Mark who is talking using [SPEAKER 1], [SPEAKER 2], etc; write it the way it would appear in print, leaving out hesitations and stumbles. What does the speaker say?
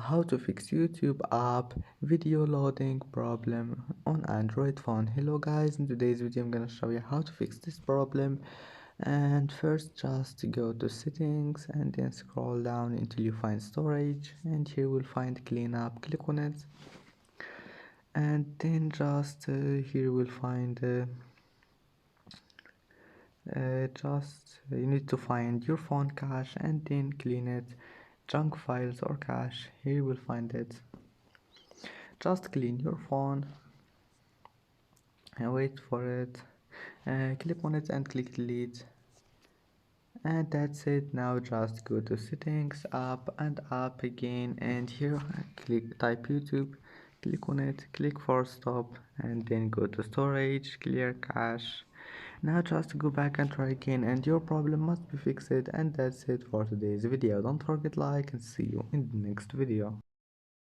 [SPEAKER 1] how to fix YouTube app video loading problem on Android phone. Hello guys, in today's video I'm gonna show you how to fix this problem. And first just go to settings and then scroll down until you find storage, and here we'll find cleanup. Click on it, and then just here we'll find you need to find your phone cache and then clean it. Junk files or cache, here we'll find it. Just clean your phone and wait for it. Click on it and click delete, and that's it. Now just go to settings, app, and app again, and here type YouTube, click on it, click force stop, and then go to storage, clear cache. Now just go back and try again, and your problem must be fixed. And that's it for today's video. Don't forget like and see you in the next video.